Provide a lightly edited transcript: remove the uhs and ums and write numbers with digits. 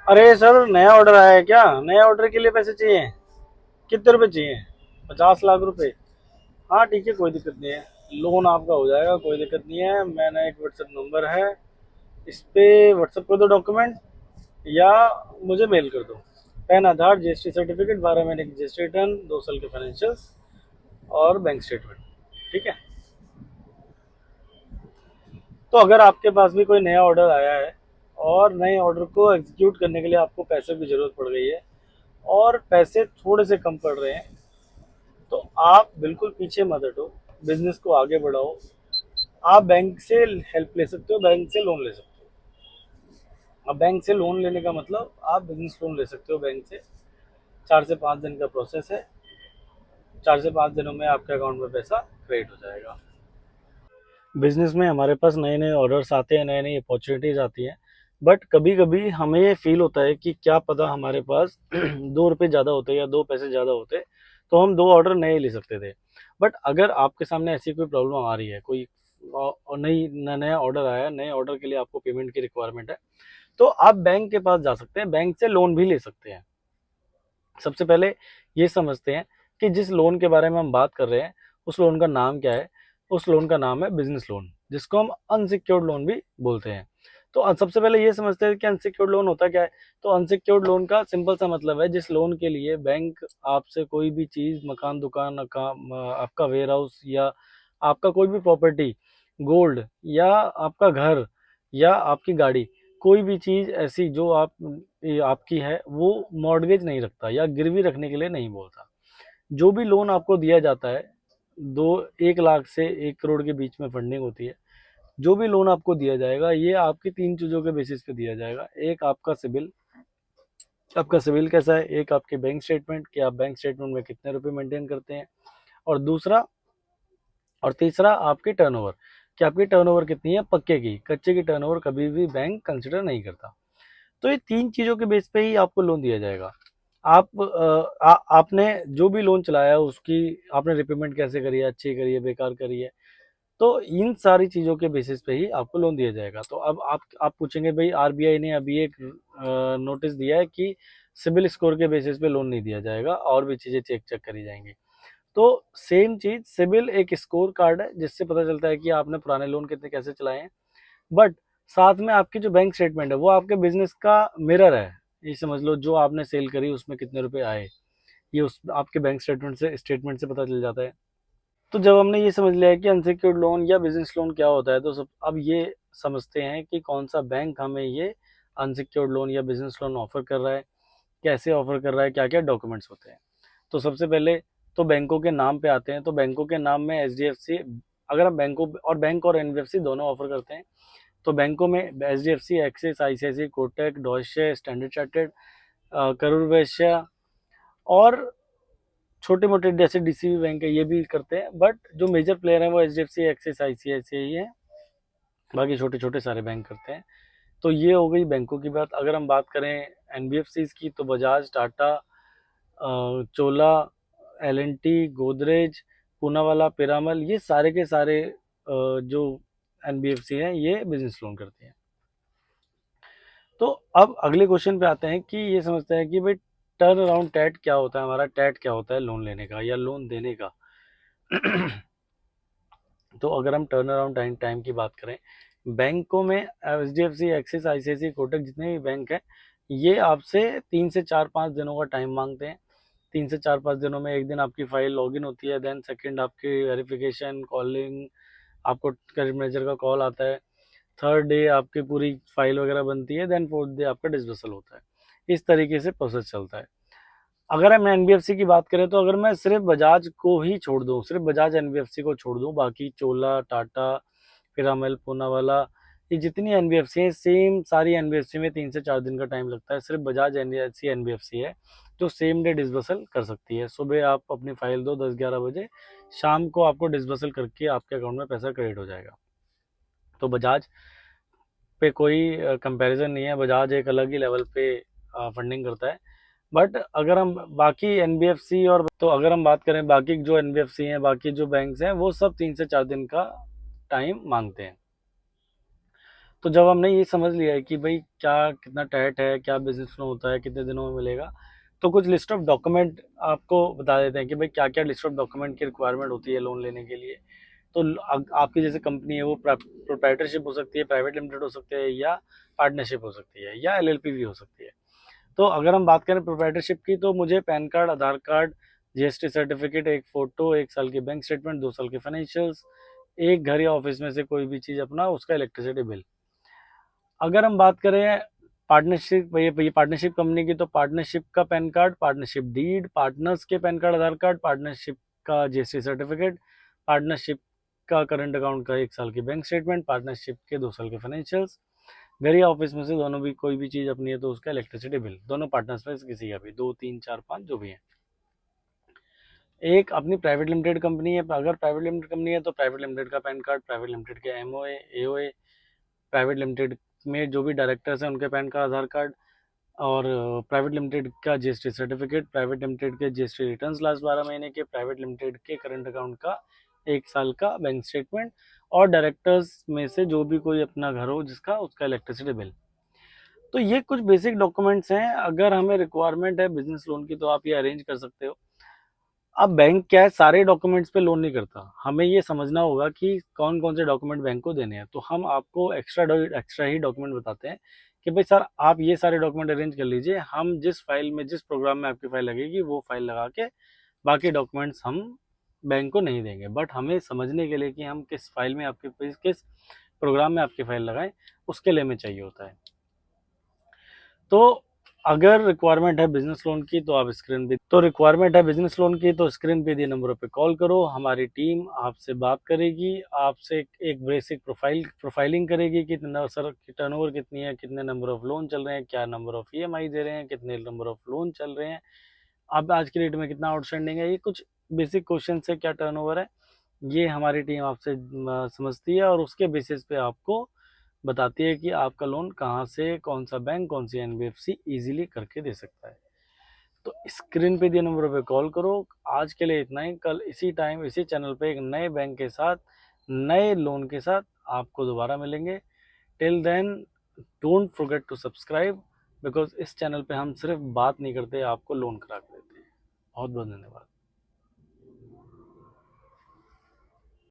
अरे सर, नया ऑर्डर आया है क्या? नए ऑर्डर के लिए पैसे चाहिए? कितने रुपए चाहिए? 50 लाख रुपए? हाँ ठीक है, कोई दिक्कत नहीं है। लोन आपका हो जाएगा, कोई दिक्कत नहीं है। मैंने एक व्हाट्सएप नंबर है, इस पे व्हाट्सएप कर दो डॉक्यूमेंट, या मुझे मेल कर दो। पैन, आधार, जीएसटी सर्टिफिकेट, 12 महीने की जीएसटी रिटर्न, 2 साल के फाइनेंशियल्स और बैंक स्टेटमेंट। ठीक है। तो अगर आपके पास भी कोई नया ऑर्डर आया है और नए ऑर्डर को एग्जीक्यूट करने के लिए आपको पैसे की ज़रूरत पड़ गई है और पैसे थोड़े से कम पड़ रहे हैं, तो आप बिल्कुल पीछे मत हटो, बिजनेस को आगे बढ़ाओ। आप बैंक से हेल्प ले सकते हो, बैंक से लोन ले सकते हो। अब बैंक से लोन लेने का मतलब आप बिजनेस लोन ले सकते हो बैंक से। 4 से 5 दिन का प्रोसेस है। 4 से 5 दिनों में आपके अकाउंट में पैसा क्रेडिट हो जाएगा। बिजनेस में हमारे पास नए नए ऑर्डर्स आते हैं, नई नई अपॉर्चुनिटीज आती हैं। बट कभी कभी हमें ये फील होता है कि क्या पता हमारे पास 2 रुपये ज़्यादा होते या 2 पैसे ज़्यादा होते, तो हम 2 ऑर्डर नए ले सकते थे। बट अगर आपके सामने ऐसी कोई प्रॉब्लम आ रही है, कोई नया ऑर्डर आया है, नए ऑर्डर के लिए आपको पेमेंट की रिक्वायरमेंट है, तो आप बैंक के पास जा सकते हैं, बैंक से लोन भी ले सकते हैं। सबसे पहले ये समझते हैं कि जिस लोन के बारे में हम बात कर रहे हैं, उस लोन का नाम क्या है। उस लोन का नाम है बिजनेस लोन, जिसको हम अनसिक्योर्ड लोन भी बोलते हैं। तो सबसे पहले ये समझते हैं कि अनसिक्योर्ड लोन होता क्या है। तो अनसिक्योर्ड लोन का सिंपल सा मतलब है, जिस लोन के लिए बैंक आपसे कोई भी चीज़, मकान, दुकान, आपका वेयर हाउस, या आपका कोई भी प्रॉपर्टी, गोल्ड, या आपका घर, या आपकी गाड़ी, कोई भी चीज़ ऐसी जो ये आपकी है, वो मॉर्गेज नहीं रखता या गिरवी रखने के लिए नहीं बोलता। जो भी लोन आपको दिया जाता है, दो 1 लाख से 1 करोड़ के बीच में फंडिंग होती है। जो भी लोन आपको दिया जाएगा, ये आपकी 3 चीज़ों के बेसिस पे दिया जाएगा। एक आपका सिबिल, आपका सिबिल कैसा है। एक आपके बैंक स्टेटमेंट, कि आप बैंक स्टेटमेंट में कितने रुपए मेंटेन करते हैं। और दूसरा और तीसरा आपकी टर्नओवर, कि आपकी टर्नओवर कितनी है, पक्के की। कच्चे की टर्नओवर कभी भी बैंक कंसिडर नहीं करता। तो ये 3 चीज़ों के बेस पे ही आपको लोन दिया जाएगा। आपने जो भी लोन चलाया है, उसकी आपने रिपेमेंट कैसे करी है, अच्छी करी है, बेकार करी है, तो इन सारी चीज़ों के बेसिस पे ही आपको लोन दिया जाएगा। तो अब आप पूछेंगे, भाई आरबीआई ने अभी एक नोटिस दिया है कि सिबिल स्कोर के बेसिस पे लोन नहीं दिया जाएगा, और भी चीज़ें चेक चेक करी जाएंगी। तो सेम चीज़, सिबिल एक स्कोर कार्ड है जिससे पता चलता है कि आपने पुराने लोन कितने कैसे चलाए हैं। बट साथ में आपकी जो बैंक स्टेटमेंट है, वो आपके बिजनेस का मिरर है। ये समझ लो, जो आपने सेल करी उसमें कितने रुपए आए, ये उस आपके बैंक स्टेटमेंट से पता चल जाता है। तो जब हमने ये समझ लिया है कि अनसिक्योर्ड लोन या बिजनेस लोन क्या होता है, तो सब अब ये समझते हैं कि कौन सा बैंक हमें ये अनसिक्योर्ड लोन या बिजनेस लोन ऑफर कर रहा है, कैसे ऑफर कर रहा है, क्या क्या डॉक्यूमेंट्स होते हैं। तो सबसे पहले तो बैंकों के नाम पे आते हैं। तो बैंकों के नाम में एच, अगर हम बैंक और एनबीएफसी दोनों ऑफर करते हैं। तो बैंकों में H, Axis, ICIC, Kotak, Deutsche, Standard Chartered, Karur Vysya, और छोटे मोटे जैसे डीसीबी बैंक है, ये भी करते हैं। बट जो मेजर प्लेयर हैं वो एच, एक्सिस, आईसीआईसीआई है। बाकी छोटे छोटे सारे बैंक करते हैं। तो ये हो गई बैंकों की बात। अगर हम बात करें एनबीएफसी की, तो बजाज, टाटा, चोला, एल&टी, गोदरेज, पूनावाला, पिरामल, ये सारे के सारे जो एनबीएफसी हैं, ये बिजनेस लोन करती हैं। तो अब अगले क्वेश्चन पे आते हैं कि ये समझते हैं कि भाई टर्न अराउंड टैट क्या होता है, हमारा टैट क्या होता है लोन लेने का या लोन देने का। तो अगर हम टर्न अराउंड टाइम की बात करें, बैंकों में H D F C, Axis, ICIC, Kotak, जितने भी बैंक हैं, ये आपसे 3 से 4 5 दिनों का टाइम मांगते हैं। 3 से 4 5 दिनों में एक दिन आपकी फाइल लॉगिन होती है, देन सेकंड आपकी वेरिफिकेशन, कॉलिंग, आपको क्रेडिट मैनेजर का कॉल आता है, थर्ड डे आपकी पूरी फाइल वगैरह बनती है, देन फोर्थ डे आपका डिसबर्सल होता है। इस तरीके से प्रोसेस चलता है। अगर हम एनबीएफसी की बात करें, तो अगर मैं सिर्फ बजाज को ही छोड़ दूं, सिर्फ बजाज एनबीएफसी को छोड़ दूं, बाकी चोला, टाटा, पिरामल, पूनावाला, ये जितनी एनबीएफसी हैं, सेम सारी एनबीएफसी में 3 से 4 दिन का टाइम लगता है। सिर्फ बजाज ऐसी एनबीएफसी है जो सेम डे डिसबर्सल कर सकती है। सुबह आप अपनी फाइल दो 10 11 बजे, शाम को आपको डिसबर्सल करके आपके अकाउंट में पैसा क्रेडिट हो जाएगा। तो बजाज पे कोई कंपैरिजन नहीं है, बजाज एक अलग ही लेवल पे फंडिंग करता है। बट अगर हम बाकी एनबीएफसी और तो अगर हम बात करें बाकी जो एनबीएफसी हैं, बाकी जो बैंक्स हैं, वो सब 3 से 4 दिन का टाइम मांगते हैं। तो जब हमने ये समझ लिया है कि भाई क्या कितना टाइट है, क्या बिजनेस लोन होता है, कितने दिनों में मिलेगा, तो कुछ लिस्ट ऑफ डॉक्यूमेंट आपको बता देते हैं कि भाई क्या क्या लिस्ट ऑफ डॉक्यूमेंट की रिक्वायरमेंट होती है लोन लेने के लिए। तो आपकी जैसे कंपनी है वो प्रोप्राइटरशिप हो सकती है, प्राइवेट लिमिटेड हो सकती है, या पार्टनरशिप हो सकती है, या एलएलपी भी हो सकती है। तो अगर हम बात करें प्रोप्राइटरशिप की, तो मुझे pan card, Aadhaar card, GST certificate, एक फ़ोटो, 1 साल की बैंक स्टेटमेंट, 2 साल के फाइनेंशियल्स, एक घर या ऑफिस में से कोई भी चीज़ अपना, उसका इलेक्ट्रिसिटी बिल। अगर हम बात करें पार्टनरशिप, ये पार्टनरशिप कंपनी की, तो पार्टनरशिप का PAN card, partnership deed, partners के PAN card, Aadhaar card, partnership का जीएसटी सर्टिफिकेट, पार्टनरशिप का करंट अकाउंट का 1 साल की बैंक स्टेटमेंट, पार्टनरशिप के 2 साल के फाइनेंशियल्स, घर या ऑफिस में से दोनों भी कोई भी चीज़ अपनी है तो उसका इलेक्ट्रिसिटी बिल, दोनों पार्टनर्स में से किसी का भी, 2, 3, 4, 5 जो भी है। एक अपनी प्राइवेट लिमिटेड कंपनी है, अगर प्राइवेट लिमिटेड कंपनी है तो प्राइवेट लिमिटेड का पैन कार्ड, प्राइवेट लिमिटेड के एमओए, एओए, प्राइवेट लिमिटेड में जो भी डायरेक्टर्स हैं उनके पैन कार्ड, आधार कार्ड, और प्राइवेट लिमिटेड का जीएसटी सर्टिफिकेट, प्राइवेट लिमिटेड के जीएसटी रिटर्न्स लास्ट 12 महीने के, प्राइवेट लिमिटेड के करंट अकाउंट का 1 साल का बैंक स्टेटमेंट, और डायरेक्टर्स में से जो भी कोई अपना घर हो जिसका, उसका इलेक्ट्रिसिटी बिल। तो ये कुछ बेसिक डॉक्यूमेंट्स हैं। अगर हमें रिक्वायरमेंट है बिजनेस लोन की तो आप ये अरेंज कर सकते हो। अब बैंक क्या है, सारे डॉक्यूमेंट्स पे लोन नहीं करता, हमें ये समझना होगा कि कौन कौन से डॉक्यूमेंट बैंक को देने हैं। तो हम आपको एक्स्ट्रा ही डॉक्यूमेंट बताते हैं कि भाई सर आप ये सारे डॉक्यूमेंट अरेंज कर लीजिए, हम जिस फाइल में, जिस प्रोग्राम में आपकी फाइल लगेगी वो फाइल लगा के बाकी डॉक्यूमेंट्स हम बैंक को नहीं देंगे। बट हमें समझने के लिए कि हम किस फाइल में आपके, किस प्रोग्राम में आपकी फाइल लगाएं, उसके लिए हमें चाहिए होता है। तो अगर रिक्वायरमेंट है बिजनेस लोन की तो आप स्क्रीन पे दिए नंबरों पे कॉल करो, हमारी टीम आपसे बात करेगी, आपसे एक बेसिक प्रोफाइलिंग करेगी कि सर की टर्नओवर कितनी है, कितने नंबर ऑफ लोन चल रहे हैं, क्या नंबर ऑफ ईएमआई दे रहे हैं, कितने नंबर ऑफ लोन चल रहे हैं, अब आज की डेट में कितना आउटस्टैंडिंग है, ये कुछ बेसिक क्वेश्चन है, क्या टर्नओवर है, ये हमारी टीम आपसे समझती है और उसके बेसिस पे आपको बताती है कि आपका लोन कहाँ से, कौन सा बैंक, कौन सी एनबीएफसी इजीली करके दे सकता है। तो स्क्रीन पे दिए नंबर पे कॉल करो। आज के लिए इतना ही, कल इसी टाइम इसी चैनल पे एक नए बैंक के साथ, नए लोन के साथ आपको दोबारा मिलेंगे। Till then don't forget to subscribe, because इस चैनल पे हम सिर्फ बात नहीं करते, आपको लोन करा के देते हैं। बहुत बहुत धन्यवाद।